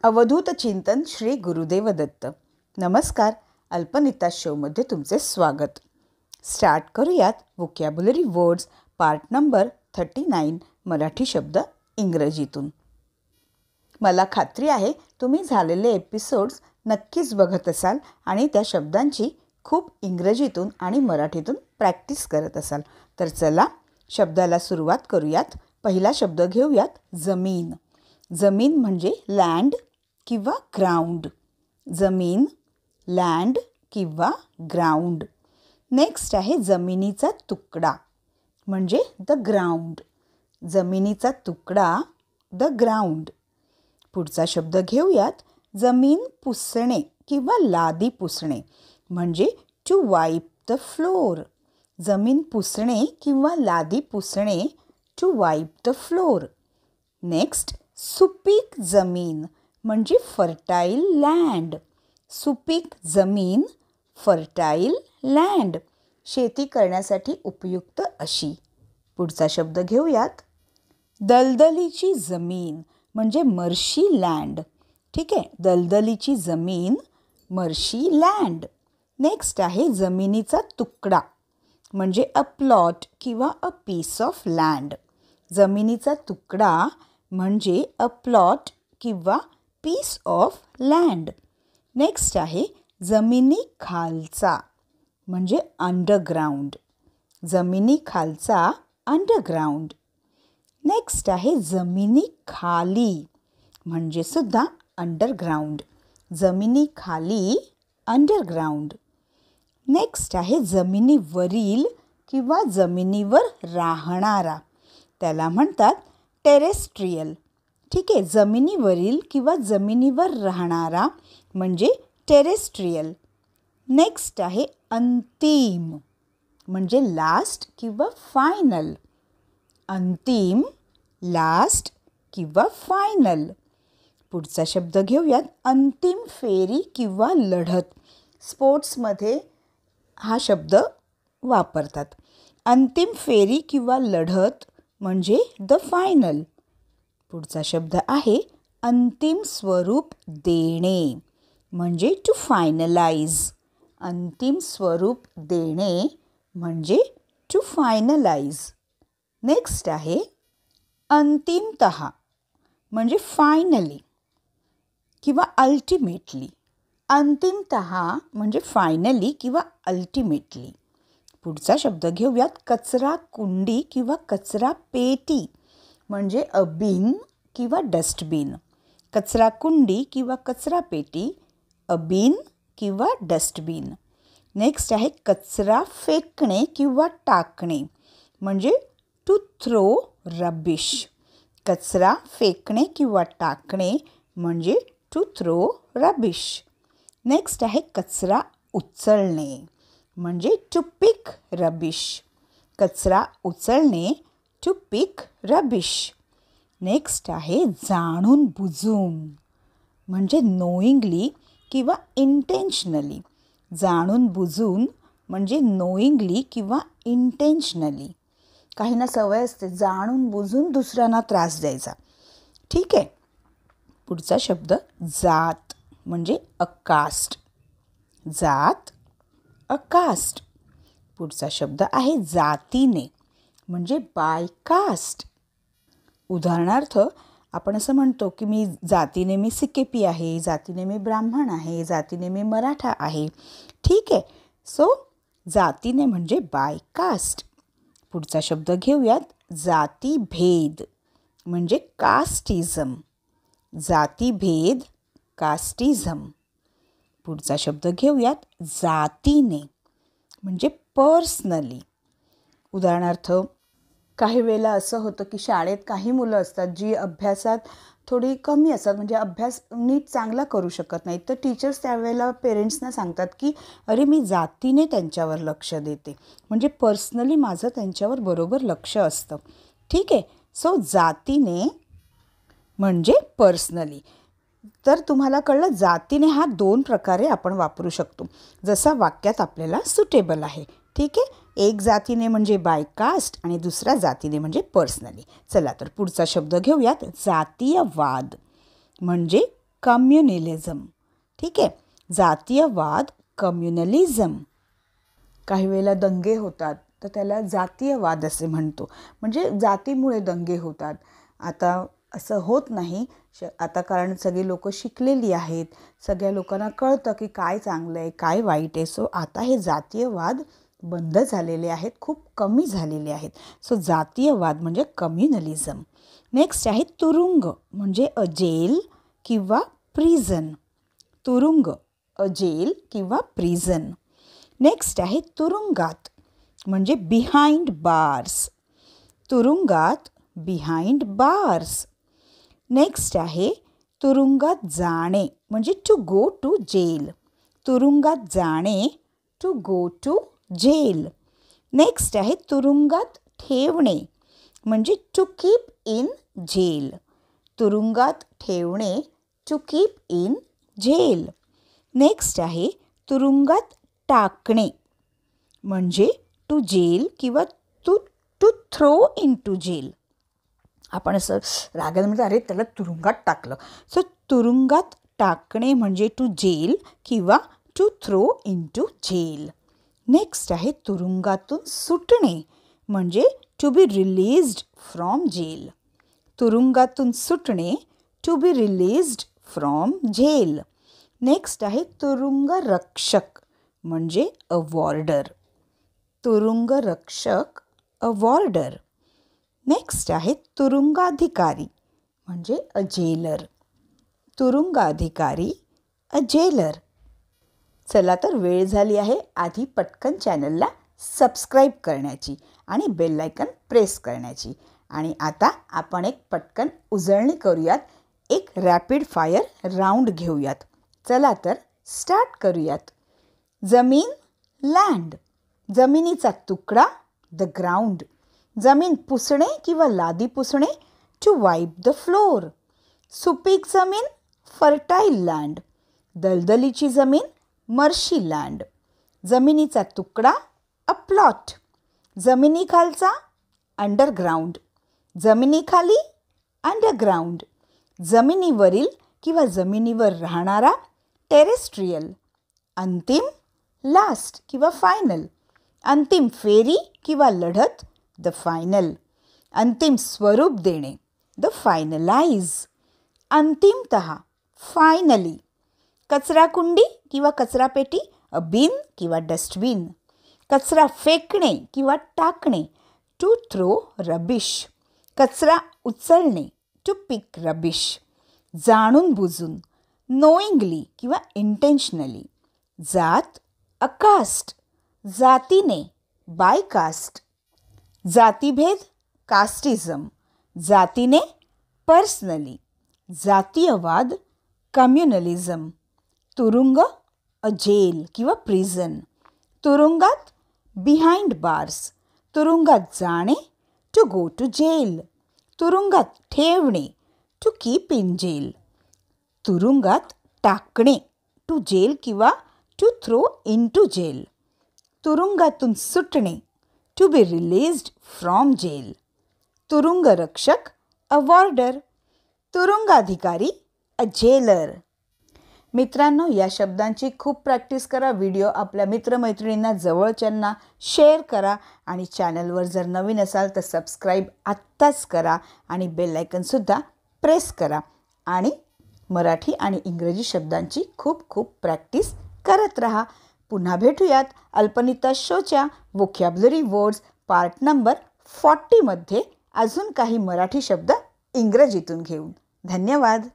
अवधूत चिंतन श्री गुरुदेव दत्त. नमस्कार. अल्पनिता शोमध्ये तुमचे स्वागत. स्टार्ट करूयात vocabulary words part number 39 Marathi शब्द इंग्रजीतून. मला खात्री आहे तुम्ही झालेले एपिसोड्स नक्कीच बघत असाल आणि त्या शब्दांची खूप इंग्रजीतून आणि मराठीतून प्रॅक्टिस करत असाल. तर चला शब्दाला सुरुवात करूयात. पहिला शब्द घेऊयात जमीन. जमीन म्हणजे लँड किंवा ग्राउंड. जमीन, लँड किंवा ग्राउंड. नेक्स्ट आहे जमिनीचा तुकडा म्हणजे द ग्राउंड. जमिनीचा तुकडा द ग्राउंड. पुढचा शब्द घेऊयात जमीन पुसणे किंवा लादी पुसणे म्हणजे टू वाईप द फ्लोर. जमीन पुसणे किंवा लादी पुसणे to wipe the floor. Next सुपीक जमीन म्हणजे फर्टाईल लँड. सुपीक जमीन, फर्टाईल लँड, शेती करण्यासाठी उपयुक्त अशी. पुढचा शब्द घेऊयात दलदलीची जमीन म्हणजे मर्शी लँड. ठीक आहे, दलदलीची जमीन, मर्शी लँड. नेक्स्ट आहे जमिनीचा तुकडा म्हणजे अ प्लॉट किंवा अ पीस ऑफ लँड. जमिनीचा तुकडा म्हणजे अ प्लॉट किंवा पीस ऑफ लँड. नेक्स्ट आहे जमिनी खालचा म्हणजे अंडरग्राउंड. जमिनी खालचा अंडरग्राउंड. नेक्स्ट आहे जमिनी खाली म्हणजे सुद्धा अंडरग्राउंड. जमिनी खाली अंडरग्राउंड. नेक्स्ट आहे जमिनीवरील किंवा जमिनीवर राहणारा. त्याला म्हणतात टेरेस्ट्रियल. ठीक आहे, जमिनीवरील किंवा जमिनीवर राहणारा म्हणजे टेरेस्ट्रियल. नेक्स्ट आहे अंतिम म्हणजे लास्ट किंवा फायनल. अंतिम, लास्ट किंवा फायनल. पुढचा शब्द घेऊयात अंतिम फेरी किंवा लढत. स्पोर्ट्समध्ये हा शब्द वापरतात. अंतिम फेरी किंवा लढत म्हणजे द फायनल. पुढचा शब्द आहे अंतिम स्वरूप देणे म्हणजे टू फायनलाइज. अंतिम स्वरूप देणे म्हणजे टू फायनलाइज. नेक्स्ट आहे अंतिमतः म्हणजे फायनली किंवा अल्टिमेटली. अंतिमतः म्हणजे फायनली किंवा अल्टिमेटली. पुढचा शब्द घेऊयात कचरा कुंडी किंवा कचरा पेटी म्हणजे अ बिन किंवा डस्टबिन. कचरा कुंडी किंवा कचरा पेटी, अ बिन किंवा डस्टबिन. नेक्स्ट आहे कचरा फेकणे किंवा टाकणे म्हणजे टू थ्रो रबिश. कचरा फेकणे किंवा टाकणे म्हणजे टू थ्रो रबिश. नेक्स्ट आहे कचरा उचलणे म्हणजे टू पिक रबिश. कचरा उचलणे, टू पिक रबिश. नेक्स्ट आहे जाणून बुजून म्हणजे नोईंगली किंवा इंटेन्शनली. जाणून बुजून म्हणजे नोईंगली किंवा इंटेन्शनली. काहींना सवय असते जाणून बुजून दुसऱ्यांना त्रास द्यायचा. ठीक आहे. पुढचा शब्द जात म्हणजे अ कास्ट. जात, अ कास्ट. पुढचा शब्द आहे जातीने म्हणजे बाय कास्ट. उदाहरणार्थ आपण असं म्हणतो की मी जातीने मी सिकेपी आहे, जातीने मी ब्राह्मण आहे, जातीने मी मराठा आहे. ठीक आहे. सो जातीने म्हणजे बाय कास्ट. पुढचा शब्द घेऊयात जातीभेद म्हणजे कास्टिझम. जातीभेद, कास्टिझम. पुढचा शब्द घेऊयात जातीने म्हणजे पर्सनली. उदाहरणार्थ काही वेळेला असं होतं की शाळेत काही मुलं असतात जी अभ्यासात थोडी कमी असतात म्हणजे अभ्यास नीट चांगला करू शकत नाहीत. तर टीचर्स त्यावेळेला पेरेंट्सना सांगतात की अरे मी जातीने त्यांच्यावर लक्ष देते म्हणजे पर्सनली माझं त्यांच्यावर बरोबर लक्ष असतं. ठीक आहे. सो जातीने म्हणजे पर्सनली. तर तुम्हाला कळलं जातीने हा 2 प्रकारे आपण वापरू शकतो जसा वाक्यात आपल्याला सुटेबल आहे. ठीक आहे. एक जातीने म्हणजे बाय कास्ट आणि दुसऱ्या जातीने म्हणजे पर्सनली. चला तर पुढचा शब्द घेऊयात जातीयवाद म्हणजे कम्युनलिझम. ठीक आहे, जातीयवाद, कम्युनलिझम. काही वेळेला दंगे होतात तर त्याला जातीयवाद असे म्हणतो, म्हणजे जातीमुळे दंगे होतात. आता असं होत नाही आता, कारण सगळी लोक शिकलेली आहेत, सगळ्या लोकांना कळतं की काय चांगलं आहे काय वाईट आहे. सो आता हे जातीयवाद बंद झालेले आहेत, खूप कमी झालेले आहेत. सो जातीयवाद म्हणजे कम्युनलिझम. नेक्स्ट आहे तुरुंग, म्हणजे अ जेल किंवा प्रिझन. तुरुंग, अ जेल किंवा प्रिझन. नेक्स्ट आहे तुरुंगात, म्हणजे बिहाइंड बार्स. तुरुंगात, बिहाइंड बार्स. नेक्स्ट आहे तुरुंगात जाणे, म्हणजे टू गो टू जेल. तुरुंगात जाणे, to go to jail. Next आहे तुरुंगात ठेवणे, म्हणजे टू कीप इन जेल. तुरुंगात ठेवणे, to keep in jail. Next आहे तुरुंगात टाकणे, म्हणजे टू जेल किंवा to throw into jail. आपण असं रागाने म्हणतो अरे त्याला तुरुंगात टाकलं. सो तुरुंगात टाकणे म्हणजे टू जेल किंवा to throw into jail. Next आहे तुरुंगातून सुटणे, म्हणजे to be released from jail. तुरुंगातून सुटणे, to be released from jail. Next आहे तुरुंग रक्षक, म्हणजे अ वॉर्डर. तुरुंग रक्षक, अ वॉर्डर. नेक्स्ट आहे तुरुंगाधिकारी, म्हणजे अ जेलर. तुरुंगाधिकारी, a jailer. चला तर वेळ झाली आहे आधी पटकन चॅनलला सबस्क्राईब करण्याची आणि बेल आयकन प्रेस करण्याची. आणि आता आपण एक पटकन उजळणी करूयात, एक रॅपिड फायर राऊंड घेऊयात. चला तर स्टार्ट करूयात. जमीन, लँड. जमिनीचा तुकडा, द ग्राउंड. जमीन पुसणे किंवा लादी पुसणे, टू वाईप द फ्लोर. सुपीक जमीन, फर्टाईल लँड. दलदलीची जमीन, मर्शी लँड. जमिनीचा तुकडा, अ प्लॉट. जमिनीखालचा, अंडरग्राऊंड. जमिनीखाली, अंडरग्राऊंड. जमिनीवरील किंवा जमिनीवर राहणारा, टेरेस्ट्रियल. अंतिम, लास्ट किंवा फायनल. अंतिम फेरी किंवा लढत, द फायनल. अंतिम स्वरूप देणे, द फायनलाइज. अंतिमतः, फायनली. कचराकुंडी किंवा कचरापेटी, अ बिन किंवा डस्टबिन. कचरा फेकणे किंवा टाकणे, टू थ्रो रबिश. कचरा उचलणे, टू पिक रबिश. जाणून बुजून, नोईंगली किंवा इंटेन्शनली. जात, अ कास्ट. जातीने, बाय कास्ट. जातीभेद, कास्टिझम. जातीने, पर्सनली. जातीयवाद, कम्युनलिझम. तुरुंग, अ जेल किंवा प्रिझन. तुरुंगात, बिहाइंड बार्स. तुरुंगात जाणे, टू गो टू जेल. तुरुंगात ठेवणे, टू कीप इन जेल. तुरुंगात टाकणे, टू जेल किंवा to throw into jail. तुरुंगातून सुटणे, to be released from jail. तुरुंग रक्षक, अ वॉर्डर. तुरुंगाधिकारी, अ जेलर. मित्रांनो, या शब्दांची खूप प्रॅक्टिस करा. व्हिडिओ आपल्या मित्रमैत्रिणींना, जवळच्यांना शेअर करा. आणि चॅनलवर जर नवीन असाल तर सबस्क्राईब आत्ताच करा आणि बेल आयकनसुद्धा प्रेस करा. आणि मराठी आणि इंग्रजी शब्दांची खूप खूप प्रॅक्टिस करत राहा. पुन्हा भेटूयात अल्पनिता शोच्या वोकॅब्युलरी वर्ड्स पार्ट नंबर 40 मध्ये अजून काही मराठी शब्द इंग्रजीतून घेऊन. धन्यवाद.